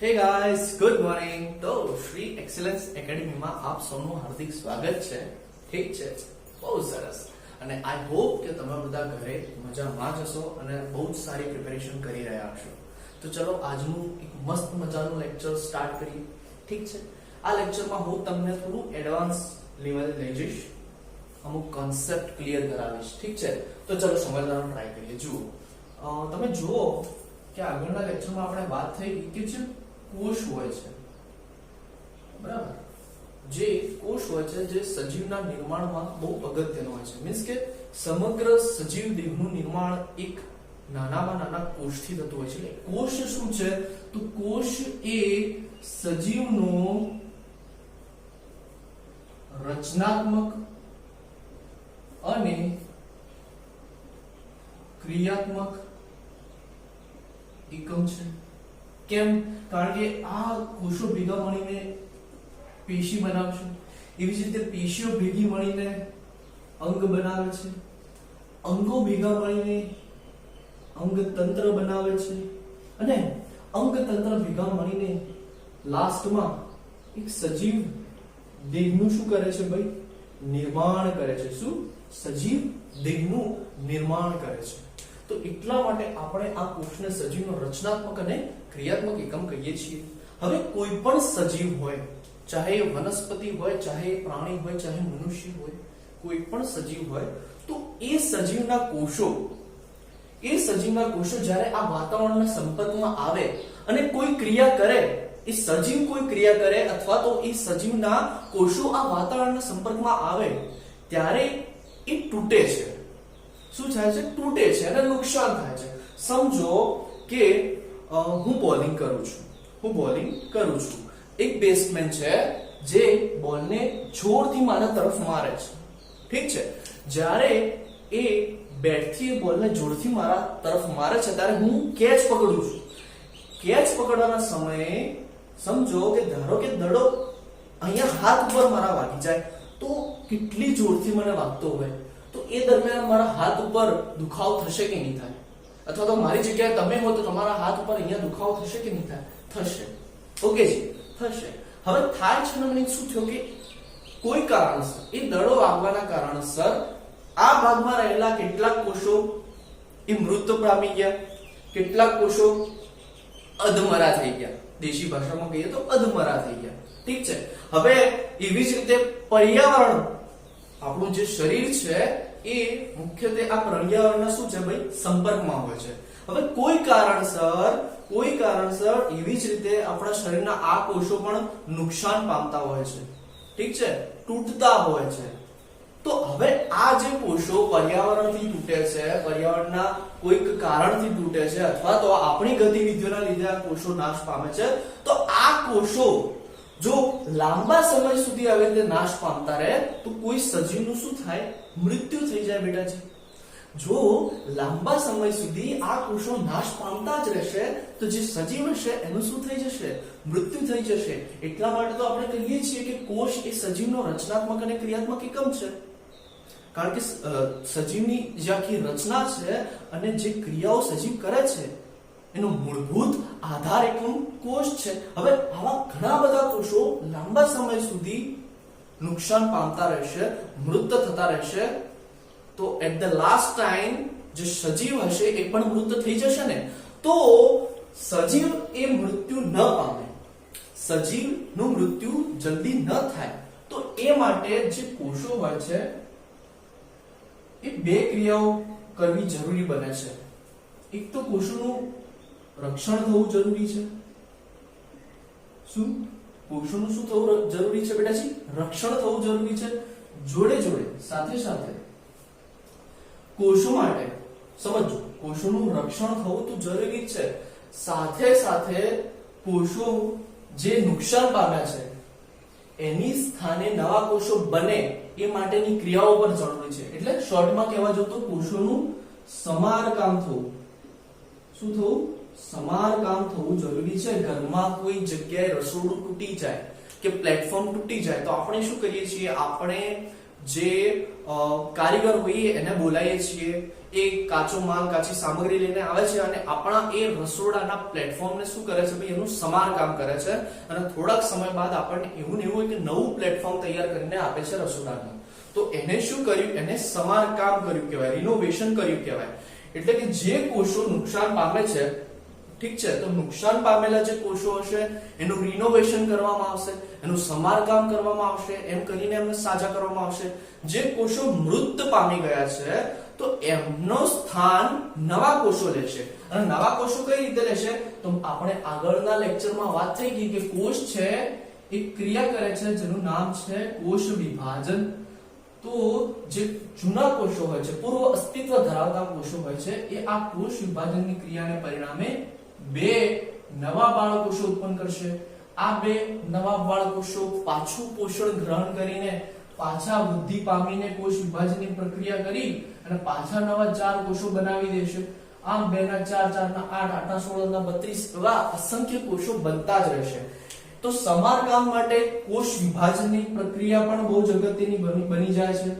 Hey guys good morning. तो श्री एक्सेलન્સ એકેડમીમાં આપ સૌનું હાર્દિક સ્વાગત છે। ઠીક છે, બહુ સરસ। અને આઈ હોપ કે તમે બધા ઘરે મજામાં જ હશો અને બહુ જ સારી પ્રિપેરેશન કરી રહ્યા હશો। તો ચલો આજનું એક મસ્ત મજાનું લેક્ચર સ્ટાર્ટ કરીએ। ઠીક છે, આ લેક્ચરમાં હું તમને થોડું એડવાન્સ લેવલ લઈ જઈશ, અમુક કોન્સેપ્ટ ક્લિયર કરાવીશ। ઠીક છે, તો ચલો સમજવાનો ટ્રાય કરીએ। જુઓ, તમે જુઓ કે આગળના લેક્ચરમાં આપણે વાત થઈ કે જે કોષ હોય છે, બરાબર, જે કોષ હોય છે જે સજીવના નિર્માણમાં બહુ અગત્યનો હોય છે। મીન્સ કે સમગ્ર સજીવ દેહનું નિર્માણ એક નાનામાં નાના કોષથી થતું હોય છે। એટલે કોષ શું છે? તો કોષ એ સજીવનો રચનાત્મક અને ક્રિયાત્મક એકમ છે। કેમ? કારણ કે આ કોષો ભેગા મળીને પેશી બનાવશે, એવી જ રીતે પેશીઓ ભેગી મળીને અંગ બનાવે છે, અંગો ભેગા મળીને અંગતંત્ર બનાવે છે, અને અંગતંત્ર ભેગા મળીને લાસ્ટમાં એક સજીવ દેહનું શું કરે છે ભાઈ? નિર્માણ કરે છે। શું? સજીવ દેહનું નિર્માણ કરે છે। તો એટલા માટે આપણે આ કોષને સજીવનો રચનાત્મક અને ક્રિયાત્મક એકમ કહીએ છીએ। હવે કોઈ પણ સજીવ હોય, ચાહે વનસ્પતિ હોય, ચાહે પ્રાણી હોય, ચાહે મનુષ્ય હોય, કોઈ પણ સજીવ હોય, તો એ સજીવના કોષો જ્યારે આ વાતાવરણના સંપર્કમાં આવે અને કોઈ ક્રિયા કરે, એ સજીવ કોઈ ક્રિયા કરે અથવા તો એ સજીવના કોષો આ વાતાવરણના સંપર્કમાં આવે ત્યારે એ તૂટે છે। શું થાય છે? તૂટે છે અને નુકસાન થાય છે। સમજો કે હું બોલિંગ કરું છું, એક બેટ્સમેન છે જે બોલને જોરથી મારા તરફ મારે છે। ઠીક છે, જ્યારે એ બેટથી બોલને જોરથી મારા તરફ મારે છે ત્યારે હું કેચ પકડું છું। કેચ પકડવાના સમયે સમજો કે ધારો કે દડો અહીંયા હાથ ઉપર મારા વાગી જાય તો કેટલી જોરથી મને વાગતો હોય, તો એ દરમિયાન મારા હાથ ઉપર દુખાવો થશે કે નહીં થાય? અથવા તો મારી જગ્યાએ તમે હો તો તમારા હાથ ઉપર અહીંયા દુખાવો થશે કે નહીં થાય? થશે। ઓકે જી, થશે। હવે થાય છે ને, શું થયું કે કોઈ કારણસર એ દડો વાગવાના કારણસર આ ભાગમાં રહેલા કેટલાક કોષો એ મૃત્યુ પામી ગયા, કેટલાક કોષો અધમરા થઈ ગયા, દેશી ભાષામાં કહીએ તો અધમરા થઈ ગયા। ઠીક છે, હવે એવી જ રીતે પર્યાવરણ, આપણું જે શરીર છે એ મુખ્યત્વે આ પર્યાવરણના શું છે ભાઈ? સંપર્કમાં હોય છે। હવે કોઈ કારણસર એવી જ રીતે આપણા શરીરના આ કોષો પણ નુકસાન પામતા હોય છે। ઠીક છે, તૂટતા હોય છે। તો હવે આ જે કોષો પર્યાવરણથી તૂટે છે, પર્યાવરણના કોઈક કારણથી તૂટે છે, અથવા તો આપણી ગતિવિધિઓના લીધે આ કોષો નાશ પામે છે, તો આ કોષો જો લાંબા સમય સુધી આવી રીતે નાશ પામતા રહે તો કોઈ સજીવનું શું થાય? મૃત્યુ થઈ જાય બેટાજી। જો લાંબા સમય સુધી આ કોષો નાશ પામતા જ રહેશે તો જે સજીવ હશે એનું શું થઈ જશે? મૃત્યુ થઈ જશે। એટલા માટે તો આપણે કહીએ છીએ કે કોષ એ સજીવનો રચનાત્મક અને ક્રિયાત્મક એકમ છે, કારણ કે સજીવની જે આખી રચના છે અને જે ક્રિયાઓ સજીવ કરે છે એનો મૂળભૂત આધાર એકમ કોષ છે। હવે આવા ઘણા બધા કોષો લાંબા સમય સુધી નુકસાન પામતા રહેશે, મૃત થતા રહેશે, તો એટ ધ લાસ્ટ ટાઈમ જે સજીવ હશે એ પણ મૃત થઈ જશે ને। તો સજીવ એ મૃત્યુ ન પામે, સજીવનું મૃત્યુ જલ્દી ન થાય, તો એ માટે જે કોષો હોય છે એ બે ક્રિયાઓ કરવી જરૂરી બને છે। એક તો કોષોનું રક્ષણ થવું જરૂરી છે। શું? કોષોનું શું થવું જરૂરી છે બેટાજી? રક્ષણ થવું જરૂરી છે। જોડે સાથે કોષો માટે સમજો, કોષોનું રક્ષણ થવું તો જરૂરી છે, સાથે કોષો જે નુકસાન પામ્યા છે એની સ્થાને નવા કોષો બને એ માટેની ક્રિયાઓ પણ જરૂરી છે। એટલે શોર્ટમાં કહેવા જો તો કોષોનું સમારકામ થવું, શું થવું? સમારકામ થવું જરૂરી છે। ઘરમાં કોઈ જગ્યાએ રસોડું તૂટી જાય કે પ્લેટફોર્મ તૂટી જાય તો આપણે શું કરીએ છીએ? આપણે જે કારીગર હોય એને બોલાવીએ છીએ, એ કાચો માલ કાચી સામગ્રી લઈને આવે છે અને આપણા એ રસોડાના પ્લેટફોર્મને શું કરે છે ભાઈ, એનું સમારકામ કરે છે અને થોડાક સમય બાદ આપણને એવું ને એવું હોય કે નવું પ્લેટફોર્મ તૈયાર કરીને આપે છે રસોડાનું. તો એને શું કર્યું, એને સમારકામ કર્યું કહેવાય, રિનોવેશન કર્યું કહેવાય. એટલે કે જે કોષો નુકસાન પામે છે, ઠીક છે, તો નુકસાન પામેલા જે કોષો હશે એનું રિનોવેશન કરવામાં આવશે, એનું સમારકામ કરવામાં આવશે, એમ કરીને એમને સાજા કરવામાં આવશે. જે કોષો મૃત પામી ગયા છે તો એમનો સ્થાન નવા કોષો લેશે. અને નવા કોષો કઈ રીતે લેશે, તો આપણે આગળના લેક્ચરમાં વાત થઈ ગઈ કે કોષ છે એ ક્રિયા કરે છે જેનું નામ છે કોષ વિભાજન. તો જે જૂના કોષો હોય છે, પૂર્વ અસ્તિત્વ ધરાવતા કોષો હોય છે, એ આ કોષ વિભાજનની ક્રિયાને પરિણામે બે નવા બાળકોષો ઉત્પન્ન કરશે. આ બે નવા બાળકોષો પાછું પોષણ ગ્રહણ કરીને પાછા વૃદ્ધિ પામીને કોષ વિભાજનની પ્રક્રિયા કરી અને પાછા નવા 4 કોષો બનાવી દેશે. આમ 2 ના 4, 4 ના 8, 8 ના 16 ના 32 એવા અસંખ્ય કોષો બનતા જ રહેશે. તો સમારકામ માટે કોષ વિભાજનની પ્રક્રિયા પણ બહુ જ અગત્યની બની જાય છે.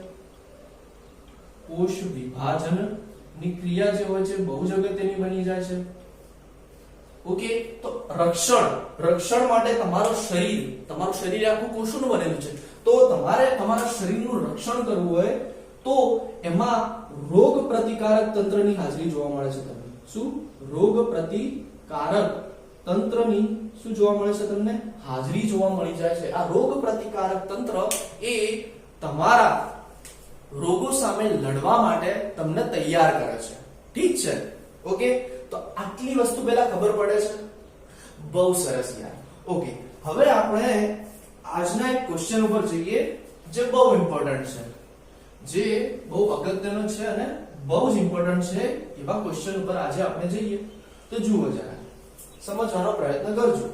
કોષ વિભાજનની ક્રિયા જે હોય છે બહુ જ અગત્યની બની જાય છે. ઓકે, તો રક્ષણ માટે તમારું શરીર આખું કોષોનું બનેલું છે. તો તમારે તમારા શરીરનું રક્ષણ કરવું હોય તો એમાં રોગ પ્રતિકારક તંત્રની હાજરી જોવા મળે છે. તમને શું રોગ પ્રતિકારક તંત્રની શું જોવા મળે છે, તમને હાજરી જોવા મળી જાય છે. આ રોગ પ્રતિકારક તંત્ર એ તમારા રોગો સામે લડવા માટે તમને તૈયાર કરે છે. ઠીક છે, ઓકે, તો આટલી વસ્તુ પહેલા ખબર પડે છે. બહુ સરસ યાર. ઓકે, હવે આપણે આજના એક ક્વેશ્ચન ઉપર જઈએ જે બહુ ઇમ્પોર્ટન્ટ છે, જે બહુ અગત્યનો છે અને બહુ જ ઇમ્પોર્ટન્ટ છે. એવા ક્વેશ્ચન ઉપર આજે આપણે જઈએ. તો જુઓ જરા, સમજવાનો પ્રયત્ન કરજો.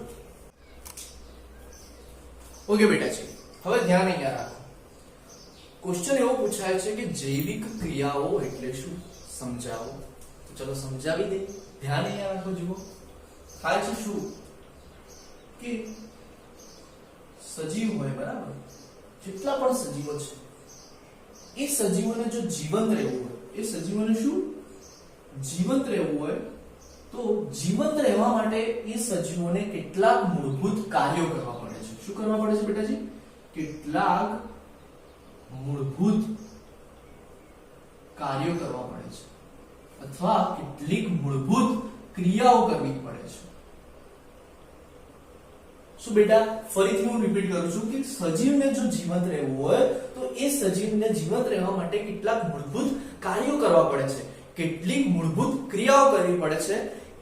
ઓકે બેટાજી, હવે ધ્યાન અહીંયા રાખો. ક્વેશ્ચન એવો પૂછાય છે કે જૈવિક ક્રિયાઓ એટલે શું, સમજાવો. તો ચલો સમજાવી દે. ધ્યાન અહીંયા રાખો. જુઓ, થાય છે શું કે સજીવ હોય, બરાબર, જેટલા પણ સજીવો છે એ સજીવોને જો જીવંત રહેવું હોય, એ સજીવોને શું જીવંત રહેવું હોય, તો જીવંત રહેવા માટે એ સજીવોને કેટલાક મૂળભૂત કાર્યો કરવા પડે છે. શું કરવા પડે છે બેટાજી? કેટલાક મૂળભૂત કાર્યો કરવા પડે છે અથવા કેટલીક મૂળભૂત ક્રિયાઓ કરવી પડે છે. શું બેટા, ફરીથી હું રિપીટ કરું છું કે સજીવને જો જીવંત રહેવું હોય તો એ સજીવને જીવંત રહેવા માટે કેટલાક મૂળભૂત કાર્યો કરવા પડે છે, કેટલીક મૂળભૂત ક્રિયાઓ કરવી પડે છે.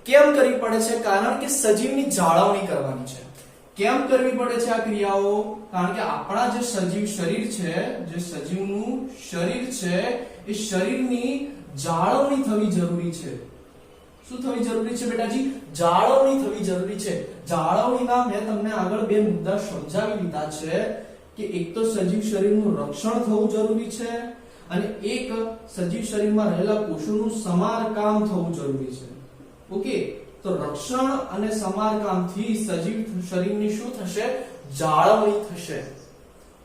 કેમ કરવી પડે છે? કારણ કે સજીવની જાળવણી કરવાની છે. કેમ કરવી પડે છે આ ક્રિયાઓ? કારણ કે આપણા જે સજીવ શરીર છે, જે સજીવનું શરીર છે, એ શરીરની જાળવણી થવી જરૂરી છે. શું થવી જરૂરી છે બેટાજી? જાળવણી થવી જરૂરી છે. જાળવણીના મેં તમને આગળ બે મુદ્દા સમજાવી દીધા છે કે એક તો સજીવ શરીરનું રક્ષણ થવું જરૂરી છે અને એક સજીવ શરીરમાં રહેલા કોષોનું સમારકામ થવું જરૂરી છે. ઓકે, તો રક્ષણ અને સમારકામથી સજીવ શરીરની શું થશે? જાળવણી થશે.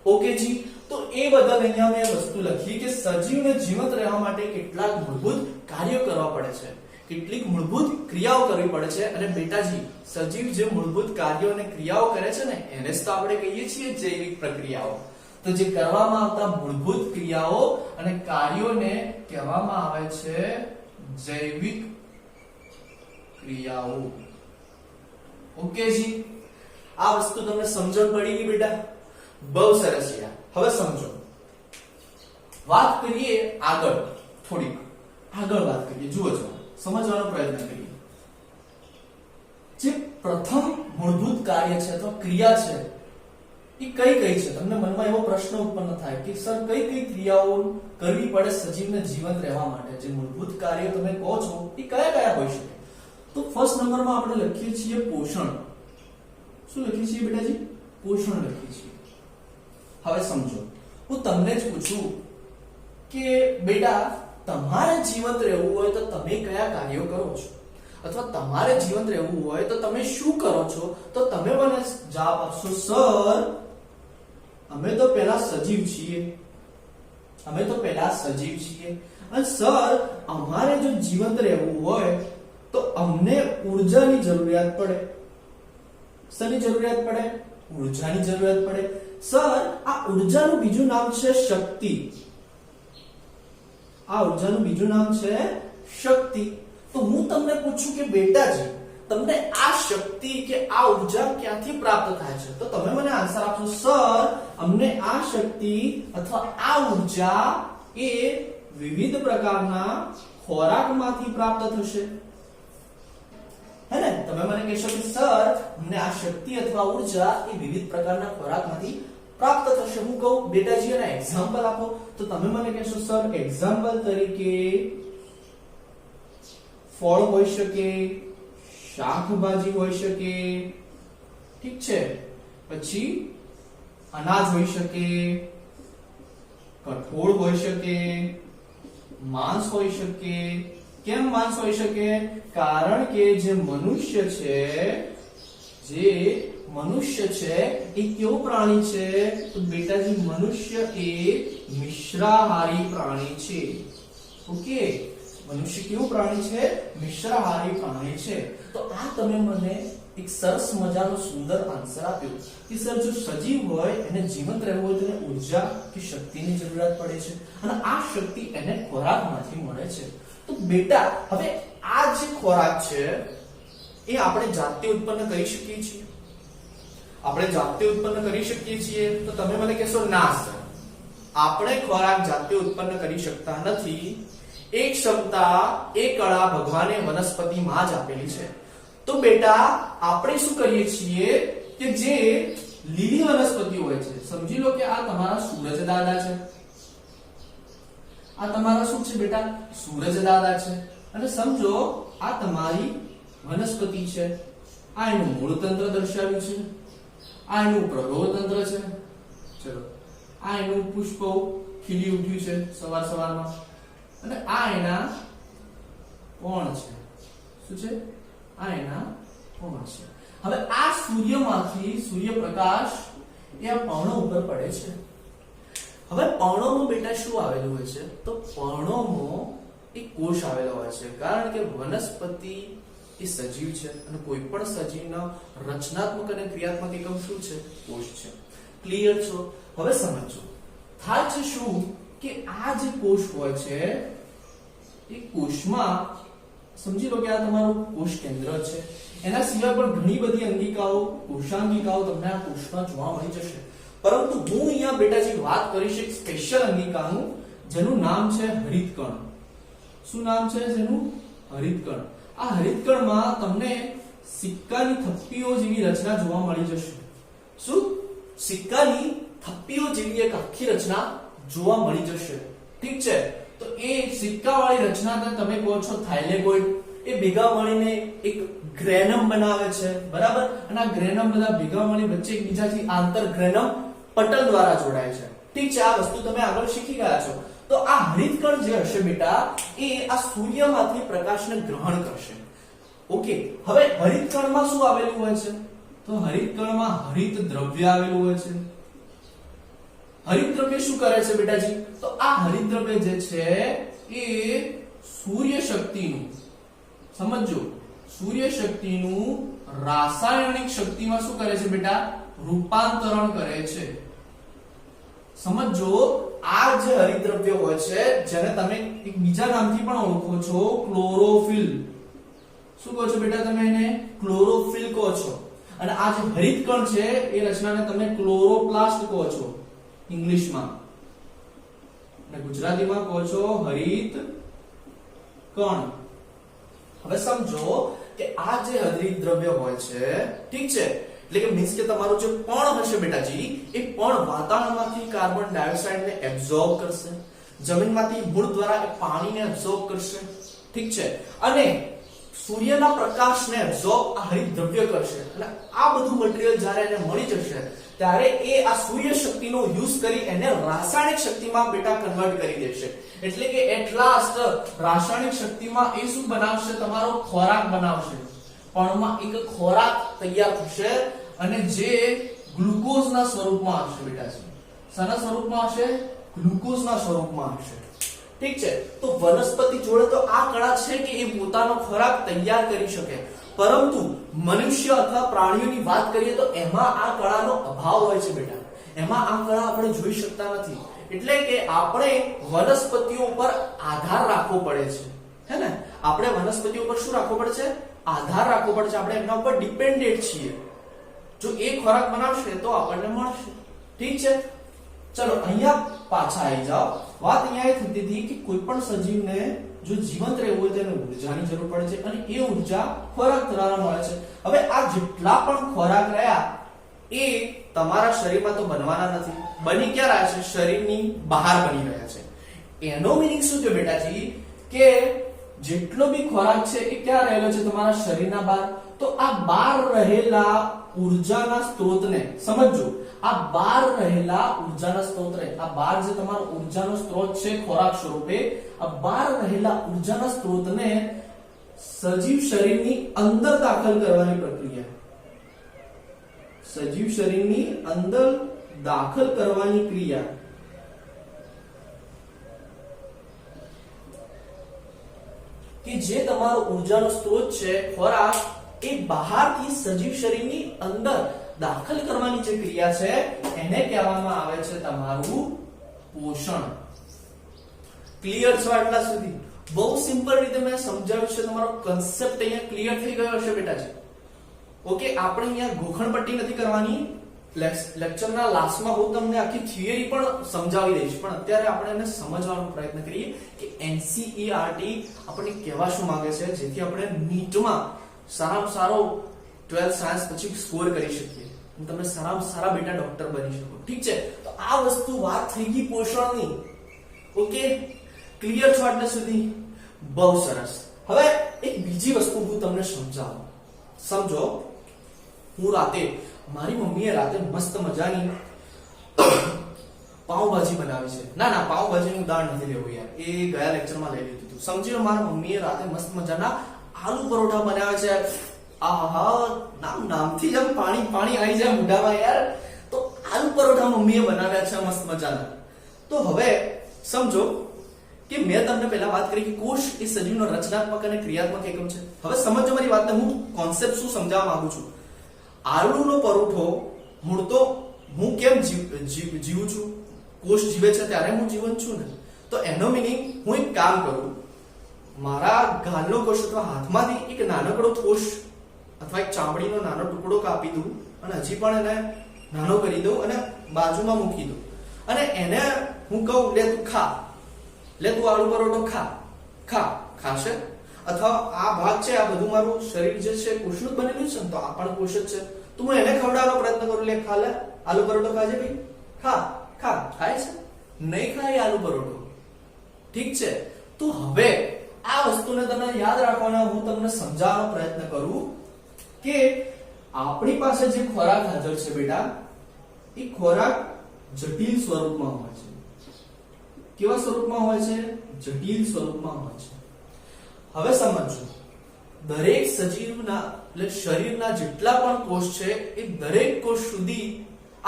ઓકે જી, તો એ બદલ અહીંયા મેં વસ્તુ લખી કે સજીવને જીવંત રહેવા માટે કેટલાક મૂળભૂત કાર્યો કરવા પડે છે, કેટલીક મૂળભૂત ક્રિયાઓ કરવી પડે છે. અને બેટાજી, સજીવ જે મૂળભૂત કાર્યો અને ક્રિયાઓ કરે છે ને એને જ તો આપણે કહીએ છીએ જૈવિક પ્રક્રિયાઓ. તો જે કરવામાં આવતા મૂળભૂત ક્રિયાઓ અને કાર્યોને કહેવામાં આવે છે જૈવિક ક્રિયાઓ. ઓકે જી, આ વસ્તુ તમને સમજણ પડી ગઈ બેટા? બહુ સરસ યાર. હવે સમજો, વાત કરીએ આગળ, થોડીક આગળ વાત કરીએ. જુઓ છો, સમજવાનો પ્રયત્ન કરીએ. જે પ્રથમ મૂળભૂત કાર્ય છે અથવા ક્રિયા છે એ કઈ કઈ છે? તમને મનમાં એવો પ્રશ્ન ઉત્પન્ન થાય કે સર કઈ કઈ ક્રિયાઓ કરવી પડે સજીવને જીવંત રહેવા માટે? જે મૂળભૂત કાર્યો તમે કહો છો એ કયા કયા હોઈ શકે? તો ફર્સ્ટ નંબરમાં આપણે લખીએ છીએ પોષણ. શું લખીએ છીએ બેટાજી? પોષણ લખીએ છીએ. હવે સમજો, હું તમને જ પૂછું કે બેટા તમારે જીવંત રહેવું હોય તો તમે કયા કાર્યો કરો છો, અથવા તમારે જીવંત રહેવું હોય તો તમે શું કરો છો? તો તમે મને જવાબ આપશો, સર અમે તો પહેલા સજીવ છીએ, અમે તો પેલા સજીવ છીએ અને સર અમારે જો જીવંત રહેવું હોય તો અમને ઊર્જાની જરૂરિયાત પડે. શેની જરૂરિયાત પડે? ઊર્જાની જરૂરિયાત પડે. સર આ ઊર્જાનું બીજું નામ છે શક્તિ. આ ઊર્જાનું બીજું નામ છે શક્તિ. તો હું તમને પૂછું કે બેટાજી તમને આ શક્તિ કે આ ઊર્જા ક્યાંથી પ્રાપ્ત થાય છે? તો તમે મને આન્સર આપશો સર અમને આ શક્તિ અથવા આ ઊર્જા એ વિવિધ પ્રકારના ખોરાકમાંથી પ્રાપ્ત થશે. હે ને? તમે મને કહેશો કે સર અમને આ શક્તિ અથવા ઊર્જા એ વિવિધ પ્રકારના ખોરાકમાંથી પ્રાપ્ત થશે. હું કહું બેટાજી એના એક્ઝામ્પલ આપો. તો તમે મને કહેશો સર એક્ઝામ્પલ તરીકે ફળ હોઈ શકે, શાકભાજી હોઈ શકે, ઠીક છે, પછી અનાજ હોઈ શકે, કઠોળ હોઈ શકે, માંસ હોઈ શકે. કેમ માંસ હોઈ શકે? કારણ કે જે મનુષ્ય છે એ કેવું પ્રાણી છે? તો બેટાજી મનુષ્ય એ મિશ્રાહારી પ્રાણી છે. ઓકે, મનુષ્ય કેવું પ્રાણી છે? મિશ્રાહારી પ્રાણી છે. તો આ તમે મને એક સરસ મજાનો સુંદર આન્સર આપ્યો કે સર જો સજીવ હોય એને જીવંત રહેવું હોય તો એને ઊર્જા કે શક્તિની જરૂરિયાત પડે છે અને આ શક્તિ એને ખોરાકમાંથી મળે છે. તો બેટા હવે આ જે ખોરાક છે એ આપણે જાતે ઉત્પન્ન કરી શકીએ છીએ? આપણે જાતે ઉત્પન્ન કરી શકીએ છીએ? તો તમે મને કહેશો ના સર આપણે ખોરાક જાતે ઉત્પન્ન કરી શકતા નથી. એ ક્ષમતા એ કળા ભગવાને વનસ્પતિમાં જ આપેલી છે. તો બેટા આપણે શું કરીએ છીએ કે જે લીલી વનસ્પતિ હોય છે, સમજી લો કે આ તમારા સૂરજ દાદા છે, આ તમારા શું છે બેટા? સૂરજ દાદા છે. અને સમજો આ તમારી વનસ્પતિ છે. આ એનું મૂળ તંત્ર દર્શાવ્યું છે, આ એનું પ્રરોહ તંત્ર છે. ચલો આ એનું પુષ્પ ખીલી ઉઠ્યું છે સવાર સવારમાં અને આ એના કોણ છે? શું છે? આ એના કોણ છે. હવે આ સૂર્યમાંથી સૂર્યપ્રકાશ એ આ પર્ણો ઉપર પડે છે. હવે પર્ણોમાં બેટા શું આવેલું હોય છે? તો પર્ણોમાં એક કોષ આવેલો હોય છે. કારણ કે વનસ્પતિ એ સજીવ છે અને કોઈ પણ સજીવનો રચનાત્મક અને ક્રિયાત્મક એકમ શું છે? કોષ છે. ક્લિયર છો? હવે સમજો થાય છે શું કે આ જે કોષ હોય છે એ કોષમાં સમજી લો કે આ તમારું કોષ કેન્દ્ર છે. એના સિવાય પણ ઘણી બધી અંગિકાઓ, કોષાંગિકાઓ તમને આ કોષમાં જોવા મળી જશે. પરંતુ હું અહીંયા બેટાજી વાત કરીશ એક સ્પેશિયલ અંગિકાનું જેનું નામ છે હરિતકણ. શું નામ છે જેનું? હરિતકણ. આ હરિતકણમાં તમને સિક્કાની થપ્પીઓ જેવી રચના જોવા મળી જશે. શું? સિક્કાની થપ્પીઓ જેવી એક આખી રચના જોવા મળી જશે. ઠીક છે? તો એ સિક્કાવાળી રચના તમે કહો છો થાઇલેકોઇડ, એ ભેગા મળીને એક ગ્રેનમ બનાવે છે, બરાબર? અને આ ગ્રેનમ બધા ભેગા મળી વચ્ચે એકબીજાથી આંતર ગ્રેનમ પટલ દ્વારા જોડાય છે. ઠીક છે? આ વસ્તુ તમે આગળ શીખી ગયા છો. તો આ હરિતકણ જે હશે બેટા એ આ સૂર્યમાંથી પ્રકાશને ગ્રહણ કરશે. ઓકે, હવે હરિતકણમાં શું આવેલું હોય છે? તો હરિતકણમાં હરિત દ્રવ્ય આવેલું હોય છે. હરિતદ્રવ્ય શું કરે છે બેટાજી? તો આ હરિતદ્રવ્ય જે છે એ સૂર્ય શક્તિનું, સમજો, સૂર્ય શક્તિનું રાસાયણિક શક્તિમાં શું કરે છે બેટા? રૂપાંતરણ કરે છે. સમજો આ જે હરિતદ્રવ્ય હોય છે જેને તમે એક બીજા નામથી પણ ઓળખો છો, ક્લોરોફિલ. શું કહો છો બેટા તમે એને? ક્લોરોફિલ કહો છો. અને આ જે હરિતકણ છે એ રચનાને તમે ક્લોરોપ્લાસ્ટ કહો છો ઇંગ્લિશમાં, અને ગુજરાતીમાં કહો છો હરિત કણ. હવે સમજો કે આ જે હરિતદ્રવ્ય હોય છે, ઠીક છે, એટલે કે મીન્સ કે તમારું જે પર્ણ હશે બેટાજી એ પર્ણ વાતાવરણમાંથી કાર્બન ડાયોક્સાઇડને એબ્સોર્બ કરશે, જમીનમાંથી મૂળ દ્વારા એ પાણીને એબ્સોર્બ કરશે. ઠીક છે? અને સૂર્યના પ્રકાશને એબ્સોર્બ આ હરિતદ્રવ્ય કરશે. અને આ બધું મટીરીયલ જ્યારે એને મળી જશે ત્યારે એ આ સૂર્ય શક્તિનો યુઝ કરી એને રાસાયણિક શક્તિમાં બેટા કન્વર્ટ કરી દેશે. એટલે કે એટ લાસ્ટ રાસાયણિક શક્તિમાં એ શું બનાવશે? તમારો ખોરાક બનાવશે. પર્ણમાં એક ખોરાક તૈયાર થશે અને જે ગ્લુકોઝના સ્વરૂપમાં હશે બેટા. શાના સ્વરૂપમાં હશે? ગ્લુકોઝના સ્વરૂપમાં હશે. ઠીક છે. તો વનસ્પતિ જોડે તો આ કળા છે કે એ પોતાનો ખોરાક તૈયાર કરી શકે, પરંતુ મનુષ્ય અથવા પ્રાણીઓની વાત કરીએ તો એમાં આ કળાનો અભાવ હોય છે બેટા. એમાં આ કળા આપણે જોઈ શકતા નથી. એટલે કે આપણે વનસ્પતિઓ પર આધાર રાખવો પડે છે, હે ને? આપણે વનસ્પતિઓ પર શું રાખવો પડે છે? આધાર રાખવો પડે છે. આપણે એમના ઉપર ડિપેન્ડેન્ટ છીએ. જો એ ખોરાક બનાવશે તો આપણને મળશે. ઠીક છે. ચલો અહીંયા પાછા આવી જાઓ. વાત અહીંયા એ થતી હતી કે કોઈ પણ સજીવને જો જીવંત રહેવું હોય તેને ઉર્જાની જરૂર પડે છે, અને એ ઉર્જા ખોરાક દ્વારા મળે છે. હવે આ જેટલા પણ ખોરાક રહ્યા એ તમારા શરીરમાં તો બનવાના નથી. બની ક્યાં રહ્યા છે? શરીરની બહાર બની રહ્યા છે. એનો મીનિંગ શું છે બેટાજી? કે જેટલો બી ખોરાક છે એ ક્યાં રહેલો છે? તમારા શરીરના બહાર. તો આ બહાર રહેલા ઉર્જાના સ્ત્રોતને સમજો. આ બહાર રહેલા ઉર્જાના સ્ત્રોતને, આ બહાર જે તમારો ઉર્જાનો સ્ત્રોત છે ખોરાક સ્વરૂપે, આ બહાર રહેલા ઉર્જાના સ્ત્રોતને સજીવ શરીરની અંદર દાખલ કરવાની પ્રક્રિયા, સજીવ શરીરની અંદર દાખલ કરવાની ક્રિયા કે જે તમારો ઉર્જાનો સ્ત્રોત છે ખોરાક, એ બહારથી સજીવ શરીરની અંદર દાખલ કરવાની જે ક્રિયા છે એને કહેવામાં આવે છે તમારું પોષણ. ક્લિયર છે આટલા સુધી? બહુ સિમ્પલ રીતે મેં સમજાવ્યું છે. તમારો કન્સેપ્ટ અહીંયા ક્લિયર થઈ ગયો હશે બેટાજી. ઓકે, આપણે અહીંયા ગોખણપટ્ટી નથી કરવાની. લેક્ચરના લાસ્ટમાં હું તમને આખી થિયરી પણ સમજાવી દઈશ, પણ અત્યારે આપણે એને સમજવાનો પ્રયત્ન કરીએ કે એનસીઈઆરટી આપણને કહેવા શું માંગે છે, જેથી આપણે નીટમાં સારામાં સારો 12th સાયન્સ પછી સ્કોર કરી શકીએ, તમે સારામાં સારા બેટા ડોક્ટર બની શકો. ઠીક છે. તો આ વસ્તુ વાત થઈ ગઈ પોષણની. ઓકે, ક્લિયર છો આટલા સુધી? બહુ સરસ. હવે એક બીજી વસ્તુ હું તમને સમજાવું. સમજો, હું રાતે, મારી મમ્મીએ રાતે મસ્ત મજાની પાવભાજી બનાવી છે. ના, પાવભાજીનું દાળ નથી લેવું યાર, એ ગયા લેક્ચરમાં લઈ લીધું હતું. સમજી લો, મારા મમ્મીએ રાતે મસ્ત મજાના આલુ પરોઠા બનાવ્યા છે. આહા, નામથી જ પાણી આવી જાય મોઢામાં યાર. તો આલુ પરોઠા મમ્મીએ બનાવ્યા છે મસ્ત મજાના. તો હવે સમજો કે મેં તમને પહેલા વાત કરી કે કોષ એ સજીવનો રચનાત્મક અને ક્રિયાત્મક એકમ છે. હવે સમજો મારી વાતને, હું કોન્સેપ્ટ શું સમજાવવા માંગુ છું. આલુનો પરોઠો મૂળ તો હું કેમ જીવું છું? કોષ જીવે છે ત્યારે હું જીવન છું ને. તો એનો મીનિંગ, હું એક કામ કરું, મારા ગાલનો કોષ અથવા હાથમાંથી એક નાનકડો કોષ અથવા એક ચામડીનો નાનો ટુકડો કાપી દઉં અને હજી પણ એને નાનો કરી દઉં અને બાજુમાં મૂકી દઉં, અને એને હું કહું, લે તું ખા, લે તું આલુ પરોઠો ખા. ખાશે? અથવા આ ભાગ છે, આ બધું મારું શરીર જે છે કોષનું બનેલું છે ને, તો આ પણ કોષ જ છે. તો હું એને ખવડાવવાનો પ્રયત્ન કરું, લે ખા, લે આલુ પરોઠો ખાજે ભાઈ, ખા. ખાય છે? નહીં ખાય આલુ પરોઠો. ઠીક છે. તો હવે આ વસ્તુને તમે યાદ રાખવાના, હું તમને સમજાવવાનો પ્રયત્ન કરું કે આપણી પાસે જે ખોરાક હાજર છે બેટા, એ ખોરાક જટિલ સ્વરૂપમાં હોય છે. કેવા સ્વરૂપમાં હોય છે? જટિલ સ્વરૂપમાં હોય છે. હવે સમજો, દરેક સજીવના એટલે શરીરના જેટલા પણ કોષ છે એ દરેક કોષ સુધી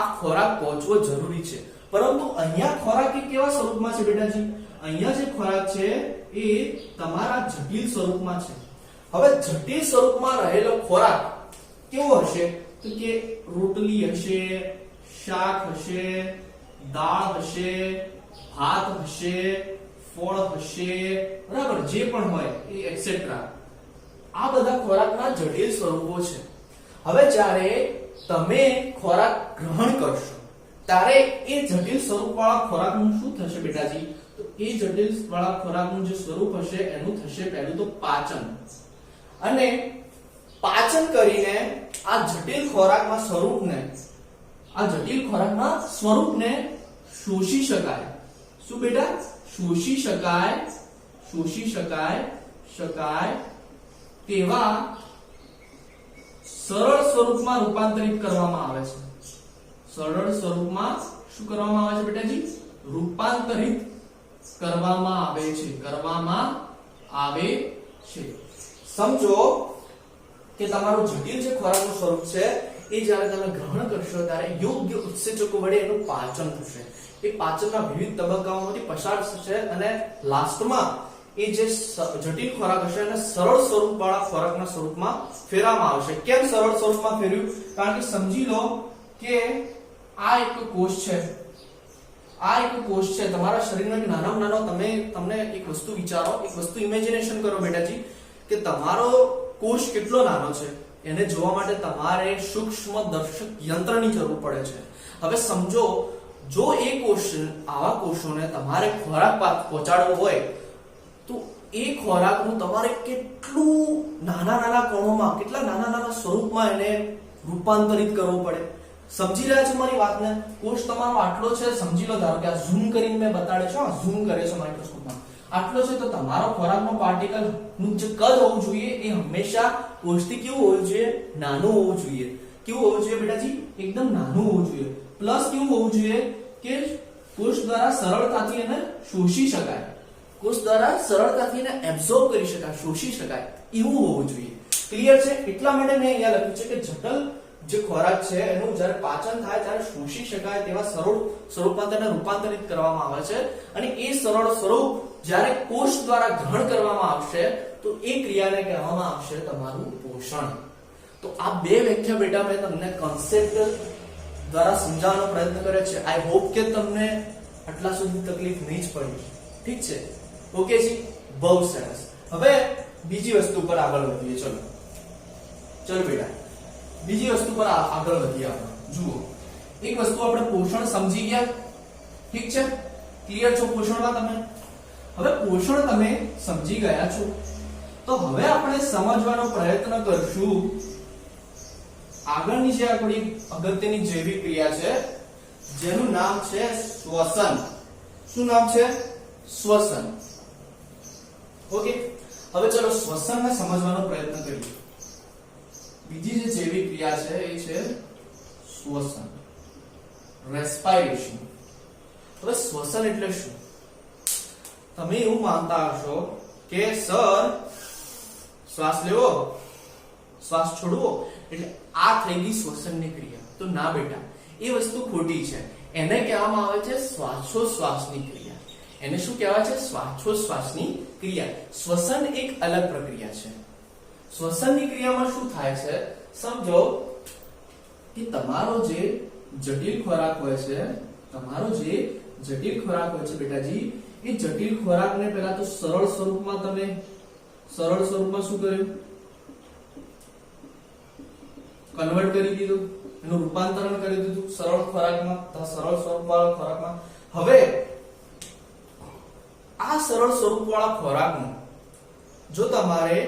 આ ખોરાક પહોંચવો જરૂરી છે. પરંતુ અહીંયા ખોરાક એ કેવા સ્વરૂપમાં છે બેટાજી? અહીંયા જે ખોરાક છે એ તમારા જટિલ સ્વરૂપમાં છે. હવે જટિલ સ્વરૂપમાં રહેલો ખોરાક કેવો હશે? તો કે રોટલી હશે, શાક હશે, દાળ હશે, ભાત હશે, ફળ હશે, બરાબર, જે પણ હોય એ એટસેટ્રા. આ બધા ખોરાકના જટિલ સ્વરૂપો છે. હવે જ્યારે તમે ખોરાક ગ્રહણ કરશો ત્યારે એ જટિલ સ્વરૂપવાળા ખોરાકનું શું થશે બેટાજી? તો એ જટિલ વાળા ખોરાકનું જે સ્વરૂપ હશે એનું થશે પહેલું તો પાચન. અને પાચન કરીને આ જટિલ ખોરાકના સ્વરૂપને શોષી શકાય. શું બેટા? શોષી શકાય તેવા સરળ સ્વરૂપમાં રૂપાંતરિત કરવામાં આવે છે. સરળ સ્વરૂપમાં શું કરવામાં આવે છે બેટાજી? રૂપાંતરિત કરવામાં આવે છે. સમજો કે તમારું જટિલ જે ખોરાકનું સ્વરૂપ છે એ જ્યારે તમે ગ્રહણ કરશો ત્યારે યોગ્ય ઉત્સેચકો વડે એનું પાચન થશે. એ પાચનના વિવિધ તબક્કાઓમાંથી પસાર થશે અને લાસ્ટમાં એ જે જટિલ ખોરાક હશે એને સરળ સ્વરૂપવાળા ખોરાકના સ્વરૂપમાં ફેરવવામાં આવશે. કેમ સરળ સ્વરૂપમાં ફેરવ્યું? કારણ કે સમજી લો કે આ એક કોષ છે, આ એક કોષ છે તમારા શરીરનો એક નાનામાં નાનો. તમને એક વસ્તુ વિચારો, એક વસ્તુ ઇમેજિનેશન કરો બેટાજી કે તમારો કોષ કેટલો નાનો છે. એને જોવા માટે તમારે સૂક્ષ્મ દર્શક યંત્રની જરૂર પડે છે. હવે સમજો જો એ કોષ, આવા કોષોને તમારે ખોરાક પહોંચાડવો હોય તો એ ખોરાકનું તમારે કેટલું નાના નાના કણોમાં, કેટલા નાના નાના સ્વરૂપમાં એને રૂપાંતરિત કરવું પડે. સમજી રહ્યા છો મારી વાતને? કોષ તમારો આટલો છે, સમજી લો, ધારો કે આ ઝૂમ કરીને મેં બતાડે છે, ઝૂમ કરે છે માઇક્રોસ્કોપમાં, આટલો છે. તો તમારો ખોરાકનો પાર્ટિકલ નું જે કદ હોવું જોઈએ એ હંમેશા કોષથી કેવું હોવું જોઈએ? નાનું હોવું જોઈએ. કેવું હોવું જોઈએ બેટાજી? એકદમ નાનું હોવું જોઈએ. પ્લસ કેવું હોવું જોઈએ કે કોષ દ્વારા સરળતાથી એને શોષી શકાય, કોષ દ્વારા સરળતાથી એને એબ્સોર્બ કરી શકાય, શોષી શકાય એવું હોવું જોઈએ. ક્લિયર છે? એટલા માટે મેં અહીંયા લખ્યું છે કે જટિલ જે ખોરાક છે એનું જ્યારે પાચન થાય ત્યારે શોષી શકાય તેવા સરળ સ્વરૂપમાં તેને રૂપાંતરિત કરવામાં આવે છે. અને એ સરળ સ્વરૂપ જ્યારે કોષ દ્વારા ગ્રહણ કરવામાં આવશે તો એ ક્રિયાને કહેવામાં આવશે તમારું પોષણ. તો આ બે વ્યાખ્યા બેટા મેં તમને કોન્સેપ્ટ દ્વારા સમજાવવાનો પ્રયત્ન કર્યો છે. આઈ હોપ કે તમને આટલા સુધી તકલીફ નહીં જ પડી. ઠીક છે? ઓકે જી, બહુ સરસ. હવે બીજી વસ્તુ પર આગળ વધીએ. ચલો બેટા, બીજી વસ્તુ પર આગળ વધીએ આપણે. જુઓ, એક વસ્તુ આપણે પોષણ સમજી ગયા. ઠીક છે? ક્લિયર છો પોષણમાં તમે? હવે પોષણ તમે સમજી ગયા છો તો હવે આપણે સમજવાનો પ્રયત્ન કરશું આગળની જે આપણી અગત્યની જૈવિક ક્રિયા છે જેનું નામ છે શ્વસન. શું નામ છે? શ્વસન. ઓકે, હવે ચલો શ્વસનને સમજવાનો પ્રયત્ન કરીએ. બીજી જે જૈવિક ક્રિયા છે એ છે શ્વસન, રેસ્પિરેશન. હવે શ્વસન એટલે શું? તમે એવું માનતા હશો કે સર શ્વાસ લેવો, શ્વાસ છોડવો એટલે આ થઈ ગઈ શ્વસનની ક્રિયા. તો ના બેટા, એ વસ્તુ ખોટી છે. એને કહેવામાં આવે છે શ્વાસોશ્વાસની ક્રિયા. એને શું કહેવાય છે? શ્વાસોશ્વાસની ક્રિયા. શ્વસન એક અલગ પ્રક્રિયા છે. શ્વસનની ક્રિયામાં શું થાય છે? સમજો કે તમારો જે જટિલ ખોરાક હોય છે, તમારો જે જટિલ ખોરાક હોય છે બેટાજી, એ જટિલ ખોરાકને પહેલા તો સરળ સ્વરૂપમાં તમે સરળ સ્વરૂપમાં શું કર્યું? કન્વર્ટ કરી દીધું, એનું રૂપાંતરણ કરી દીધું સરળ ખોરાકમાં, સરળ સ્વરૂપવાળા ખોરાકમાં. હવે આ સરળ સ્વરૂપવાળા ખોરાકનું જો તમારે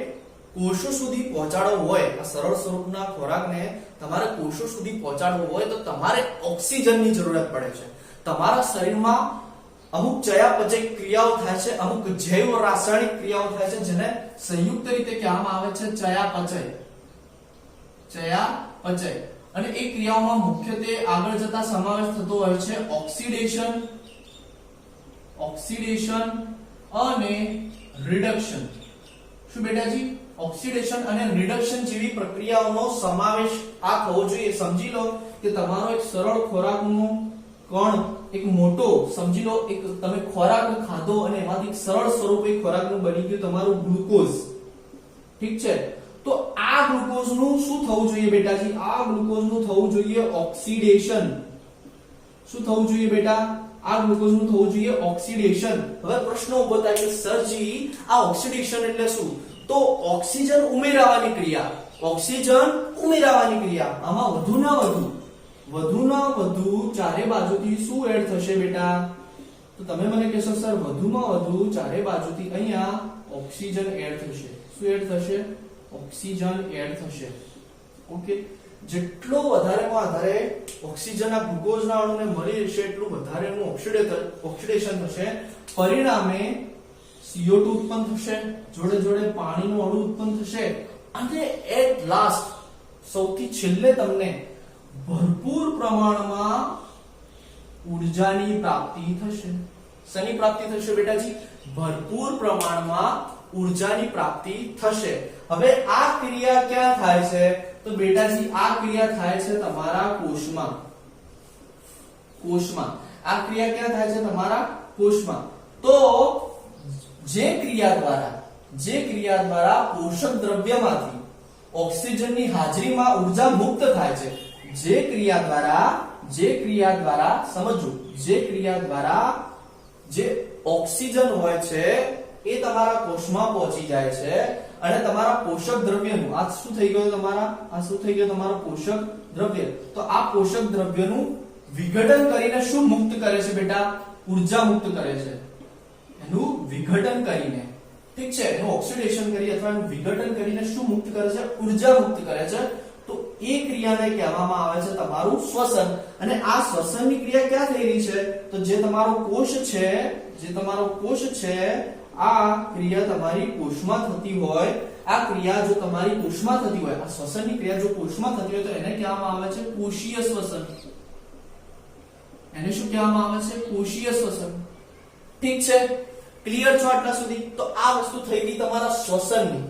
કોષો સુધી પહોંચાડવો હોય, આ સરળ સ્વરૂપના ખોરાકને તમારે કોષો સુધી પહોંચાડવો હોય તો તમારે ઓક્સિજનની જરૂરત પડે છે. તમારા શરીરમાં અમુક ચયાપચય ક્રિયાઓ થાય છે, અમુક જૈવ રાસાયણિક ક્રિયાઓ થાય છે જેને સંયુક્ત રીતે કહેવામાં આવે છે ચયાપચય. ચયાપચય. અને એ ક્રિયાઓમાં મુખ્યત્વે આગળ જતા સમાવેશ થતો હોય છે ઓક્સિડેશન, ઓક્સિડેશન અને રિડક્શન. શું બેટાજી? ઓક્સિડેશન અને રિડક્શન જેવી પ્રક્રિયાઓનો સમાવેશ આ થવો જોઈએ. સમજી લો કે તમારો એક સરળ ખોરાકનો કણ, એક મોટો, સમજી લો એક તમે ખોરાક ખાધો અને એમાંથી એક સરળ સ્વરૂપે ખોરાકનું બની ગયું તમારું ગ્લુકોઝ. ઠીક છે? તો આ ગ્લુકોઝનું શું થવું જોઈએ બેટાજી? આ ગ્લુકોઝનું થવું જોઈએ ઓક્સિડેશન. શું થવું જોઈએ બેટા? આ ગ્લુકોઝનું થવું જોઈએ ઓક્સિડેશન. હવે પ્રશ્ન ઉભો થાય કે સરજી આ ઓક્સિડેશન એટલે શું? તો ઓક્સિજન ઉમેરાવાની ક્રિયા, ઓક્સિજન ઉમેરાવાની ક્રિયા. આમાં વધુના વધુ ચારે બાજુથી શું એડ થશે બેટા? તો તમે મને કહેશો સર વધુમાં વધુ ચારે બાજુથી અહીંયા ઓક્સિજન એડ થશે. શું એડ થશે? ઓક્સિજન એડ થશે. ઓકે, જેટલો વધારેમાં વધારે ઓક્સિજન આ ગ્લુકોઝના અણુને મળી રહેશે એટલું વધારે એનું ઓક્સિડેશન થશે. પરિણામે CO2 ઉત્પન્ન થશે, જોડે જોડે પાણીનું અણુ ઉત્પન્ન થશે અને એટ લાસ્ટ સૌથી છેલ્લે તમને ભરપૂર પ્રમાણમાં ઉર્જાની પ્રાપ્તિ થશે. શેની પ્રાપ્તિ થશે બેટાજી? ભરપૂર પ્રમાણમાં ઉર્જાની પ્રાપ્તિ થશે. હવે આ ક્રિયા ક્યાં થાય છે? તો બેટાજી આ ક્રિયા થાય છે તમારા કોષમાં. કોષમાં. આ ક્રિયા ક્યાં થાય છે? તમારા કોષમાં. તો જે ક્રિયા દ્વારા પોષક દ્રવ્યમાંથી ઓક્સિજનની હાજરીમાં ઉર્જા મુક્ત થાય છે, જે ક્રિયા દ્વારા સમજો, જે ક્રિયા દ્વારા જે ઓક્સિજન હોય છે એ તમારા કોષમાં પહોંચી જાય છે અને તમારા પોષક દ્રવ્યનું આ શું થઈ ગયું? તમારું પોષક દ્રવ્ય. તો આ પોષક દ્રવ્યનું વિઘટન કરીને શું મુક્ત કરે છે બેટા? ઉર્જા મુક્ત કરે છે. એનું વિઘટન કરીને, ઠીક છે, એનું ઓક્સિડેશન કરી અથવા એનું વિઘટન કરીને શું મુક્ત કરે છે? ઉર્જા મુક્ત કરે છે. તો એ ક્રિયાને કહેવામાં આવે છે તમારું શ્વસન. અને આ શ્વસનની ક્રિયા ક્યાં થઈ રહી છે? તો જે તમારો કોષ છે આ ક્રિયા તમારી કોષમાં થતી હોય, આ ક્રિયા જો તમારી કોષમાં થતી હોય, આ શ્વસનની ક્રિયા જો કોષમાં થતી હોય તો એને કહેવામાં આવે છે કોષીય શ્વસન. એને શું કહેવામાં આવે છે? કોષીય શ્વસન. ઠીક છે, ક્લિયર છો આટલા સુધી? તો આ વસ્તુ થઈ ગઈ તમારા શ્વસનની.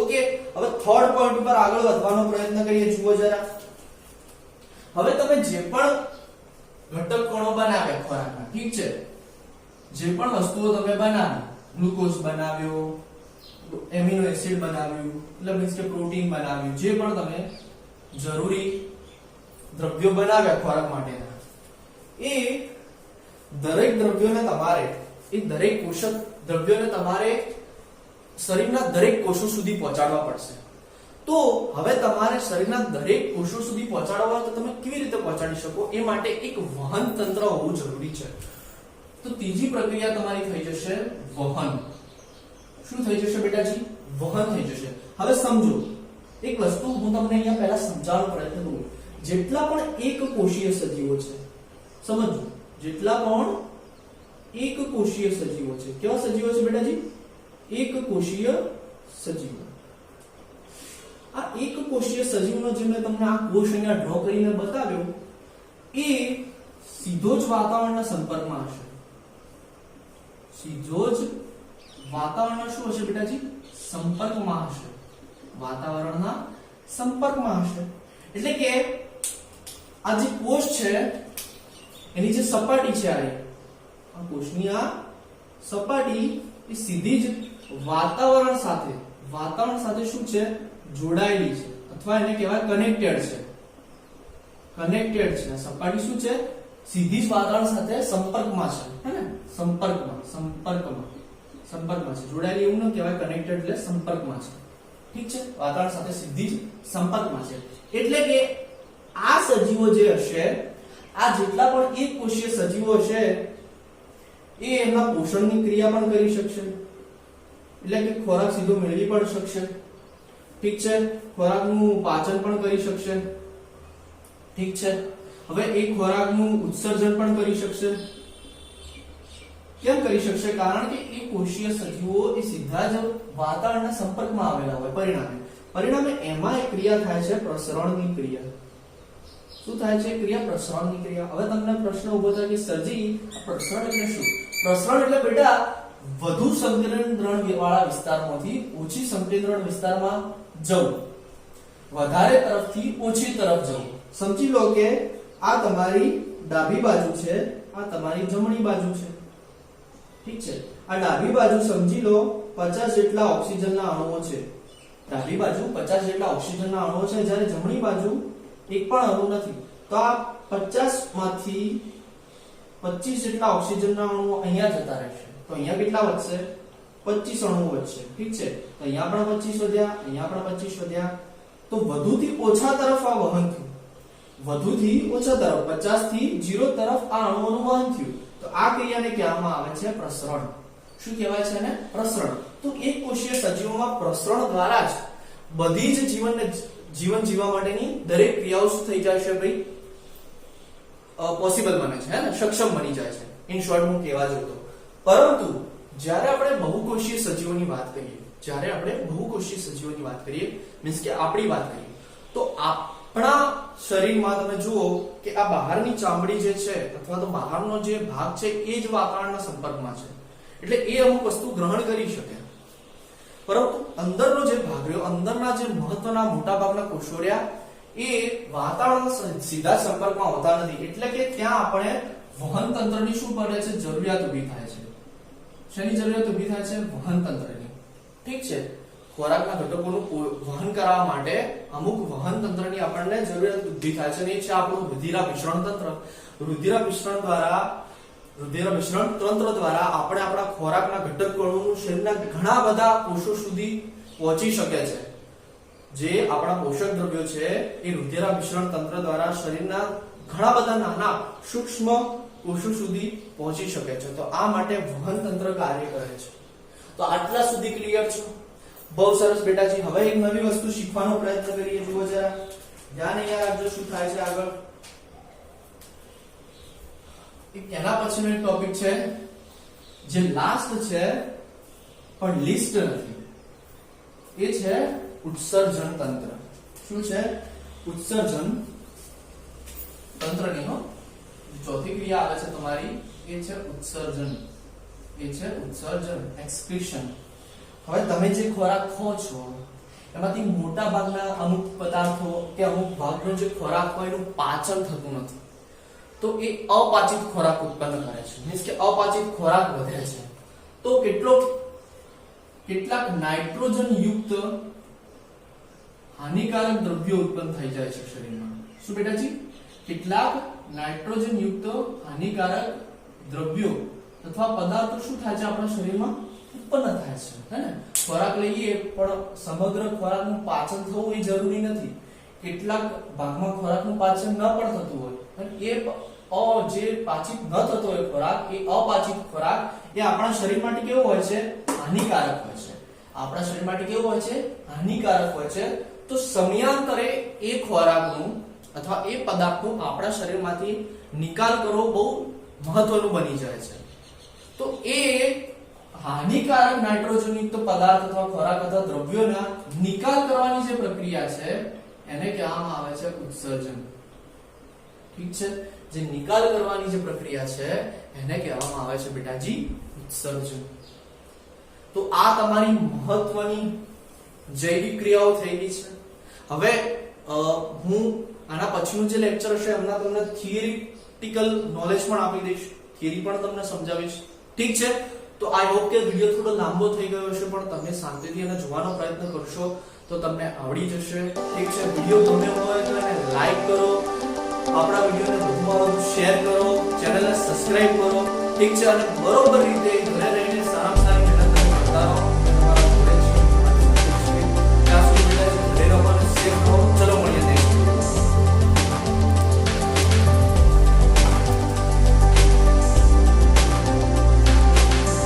ઓકે, હવે થર્ડ પોઈન્ટ ઉપર આગળ વધવાનો પ્રયત્ન કરીએ. જુઓ જરા, હવે તમે જે પણ ઘટક કણો બનાવ્યા ખોરાકના, ઠીક છે, જે પણ વસ્તુઓ તમે બનાવી, ગ્લુકોઝ બનાવ્યો, એમિનો એસિડ બનાવ્યું, એટલે મીન્સ કે પ્રોટીન બનાવ્યું, જે પણ તમે જરૂરી દ્રવ્યો બનાવ્યા ખોરાક માટેના, એ દરેક પોષક દ્રવ્યોને તમારે શરીરના દરેક કોષો સુધી પહોંચાડવા પડશે. તો હવે તમારે શરીરના દરેક કોષો સુધી પહોંચાડવા હોય તો તમે કેવી રીતે પહોંચાડી શકો? એ માટે એક વહન તંત્ર હોવું જરૂરી છે. તો ત્રીજી પ્રક્રિયા તમારી થઈ જશે વહન. શું થઈ જશે બેટાજી? વહન થઈ જશે. હવે સમજો, એક વસ્તુ હું તમને અહીંયા પહેલા સમજાવવાનો પ્રયત્ન કરું. જેટલા પણ એક કોષીય સજીવો છે, સમજો, જેટલા પણ એક કોષીય સજીવો છે, કેવા સજીવો છે બેટાજી? એક કોષીય સજીવો. આ એક કોષીય સજીવનો જે મેં તમને આ કોષ અહીંયા ડ્રો કરીને બતાવ્યો, એ સીધો જ વાતાવરણના સંપર્કમાં હશે. સીધો જ વાતાવરણના શું હશે બેટાજી? સંપર્કમાં હશે. વાતાવરણના સંપર્કમાં હશે. એટલે કે આ જે કોષ છે એની જે સપાટી છે, આ કોષની આ સપાટી એ સીધી જ વાતાવરણ સાથે શું છે? જોડાયેલી છે, અથવા એને કહેવાય કનેક્ટેડ છે. આ સપાટી શું છે? સીધી જ વાતાવરણ સાથે સંપર્કમાં છે, હે ને? સંપર્કમાં છે. જોડાયેલી એવું ન કહેવાય, કનેક્ટેડ એટલે સંપર્કમાં છે. ઠીક છે, વાતાવરણ સાથે સીધી જ સંપર્કમાં છે. એટલે કે આ સજીવો જે હશે, આ જેટલા પણ એક કોષીય સજીવો હશે, એ એમના પોષણની ક્રિયા પણ કરી શકશે. એટલે કે ખોરાક સીધો મેળવી પણ શકશે. ઠીક છે, ખોરાકનું પાચન પણ કરી શકશે. ઠીક છે, હવે એ ખોરાકનું ઉત્સર્જન પણ કરી શકશે. કેમ કરી શકશે? કારણ કે એ કોષીય સજીવો એ સીધા જ વાતાવરણના સંપર્કમાં આવેલા હોય. પરિણામે એમાં એક ક્રિયા થાય છે, પ્રસરણની ક્રિયા. શું થાય છે? ક્રિયા પ્રસરણની ક્રિયા. હવે તમને પ્રશ્ન ઉભો થાય કે સરજી, પ્રસરણ એટલે શું? પ્રસરણ એટલે બેટા વધુ સંકેન્દ્રણ વાળા વિસ્તારમાંથી ઓછી સંકેન્દ્રણ વિસ્તારમાં જવું, વધારે તરફથી ઓછી તરફ જવું. સમજી લો કે આ તમારી ડાબી બાજુ છે, આ તમારી જમણી બાજુ છે. ઠીક છે, આ ડાબી બાજુ સમજી લો 50 જેટલા ઓક્સિજનના અણુઓ છે. ડાબી બાજુ 50 જેટલા ઓક્સિજનના અણુઓ છે, જ્યારે જમણી બાજુ એક પણ અણુ નથી. તો આ 50 માંથી 25 જેટલા ઓક્સિજનના અણુઓ અહીંયા જતા રહેશે. તો અહીંયા કેટલા વધશે? 25 અણુઓ વધશે. ઠીક છે, તો અહીંયા પણ 25 વધ્યા, અહીંયા પણ 25 વધ્યા. તો વધુથી ઓછા તરફ આ વહન થયું. વધુથી ઓછા તરફ, 50 થી 0 તરફ આ અણુઓનું વહન થયું. તો આ ક્રિયાને કહેવામાં આવે છે પ્રસરણ. શું કહેવાય છે એને? પ્રસરણ. તો એક કોષીય સજીવોમાં પ્રસરણ દ્વારા જ બધી જ જીવન જીવવા માટેની દરેક ક્રિયાઓ શું થઈ જાય છે ભાઈ? પોસિબલ બને છે, હે ને? સક્ષમ બની જાય છે. ઇન શોર્ટ હું કહેવા જતો. પરંતુ જ્યારે આપણે બહુકોષીય સજીવોની વાત કરીએ, મીન્સ કે આપણી વાત કરીએ, તો આપણા શરીરમાં તમે જુઓ કે આ બહારની ચામડી જે છે અથવા તો બહારનો જે ભાગ છે એ જ વાતાવરણના સંપર્કમાં છે. એટલે એ અમુક વસ્તુ ગ્રહણ કરી શકે. પરંતુ અંદરનો જે ભાગ રહ્યો, અંદરના જે મહત્વના મોટા ભાગના કોષો રહ્યા, એ વાતાવરણના સીધા સંપર્કમાં હોતા નથી. એટલે કે ત્યાં આપણે વહન તંત્રની શું પડે છે, જરૂરિયાત ઊભી થાય છે. શેની જરૂરિયાત ઊભી થાય છે, વહન તંત્રની. ઠીક છે, ખોરાકના ઘટકોનું વહન કરવા માટે અમુક વહન તંત્રની આપણને જરૂરિયાત ઊભી થાય છે, અને એ છે આપણું રુધિરાભિસરણ તંત્ર. રુધિરાભિસરણ તંત્ર દ્વારા આપણે આપણા ખોરાકના ઘટકોનું શરીરના ઘણા બધા કોષો સુધી પહોંચી શકે છે. જે આપણા પોષક દ્રવ્યો છે એ રુધિરાભિસરણ તંત્ર દ્વારા શરીરના ઘણા બધા નાના સૂક્ષ્મ કોષો સુધી પહોંચી શકે છે. તો આ માટે વહન તંત્ર કાર્ય કરે છે. તો આટલા સુધી ક્લિયર છે? બહુ સરસ બેટાજી. હવે એક નવી વસ્તુ શીખવાનો પ્રયત્ન કરીએ. જુઓ જરા ધ્યાન અહીંયા રાખજો શું થાય છે આગળ. એના પછીનો એક ટોપિક છે જે લાસ્ટ છે પણ લિસ્ટ નથી. એ છે ઉત્સર્જન તંત્ર. શું છે? ઉત્સર્જન તંત્રની ચોથી ક્રિયા આવે છે તમારી, એ છે ઉત્સર્જન. એ છે ઉત્સર્જન, એક્સક્રીશન. હવે તમે જે ખોરાક ખો છો એમાંથી મોટા ભાગના અમુક પદાર્થો કે અમુક ભાગનો જે ખોરાક હોય એનું પાચન થતું નથી. તો એ અપાચિત ખોરાક ઉત્પન્ન કરે છે, મીન્સ કે અપાચિત ખોરાક વધે છે. તો કેટલાક નાઇટ્રોજન યુક્ત હાનિકારક દ્રવ્યો ઉત્પન્ન થઈ જાય છે શરીરમાં. શું બેટાજી? કેટલાક નાઇટ્રોજન યુક્ત હાનિકારક દ્રવ્યો અથવા પદાર્થો શું થાય છે આપણા શરીરમાં ઉત્પન્ન થાય છે. હે ને? ખોરાક લઈએ પણ સમગ્ર ખોરાકનું પાચન થવું એ જરૂરી નથી. કેટલાક ભાગમાં ખોરાકનું પાચન ન પણ થતું હોય અને એ જે પાચિત ન થતો હોય ખોરાક, એ અપાચિત ખોરાક એ આપણા શરીર માટે કેવો હોય છે? હાનિકારક હોય છે. આપણા શરીર માટે કેવો હોય છે? હાનિકારક હોય છે. તો સમયાંતરે એ ખોરાકનું અથવા એ પદાર્થનું આપણા શરીરમાંથી નિકાલ કરવો બહુ મહત્વનું બની જાય છે. તો એ હાનિકારક નાઇટ્રોજનયુક્ત પદાર્થ અથવા ખોરાક અથવા દ્રવ્યોના નિકાલ કરવાની જે પ્રક્રિયા છે એને કહેવામાં આવે છે ઉત્સર્જન. ઠીક છે? જે નિકાલ કરવાની જે પ્રક્રિયા છે એને કહેવામાં આવે છે બેટાજી ઉત્સર્જન. તો આ તમારી મહત્વની જૈવિક ક્રિયાઓ થઈ ગઈ છે. હવે હું આના પછીનું જે લેક્ચર હશે એમાં તમને થિયરિટિકલ નોલેજ પણ આપી દઈશ, થિયરી પણ તમને સમજાવીશ. ઠીક છે? તો આઈ હોપ કે વિડિયો થોડો લાંબો થઈ ગયો હશે પણ તમે શાંતિથી એને જોવાનો પ્રયત્ન કરશો તો તમને આવડી જશે. ઠીક છે? વિડિયો ગમ્યો હોય તો એને લાઈક કરો, આપણા વિડિયોને વધુમાં વધુ શેર કરો, ચેનલને સબસ્ક્રાઇબ કરો. ઠીક છે? અને બરોબર રીતે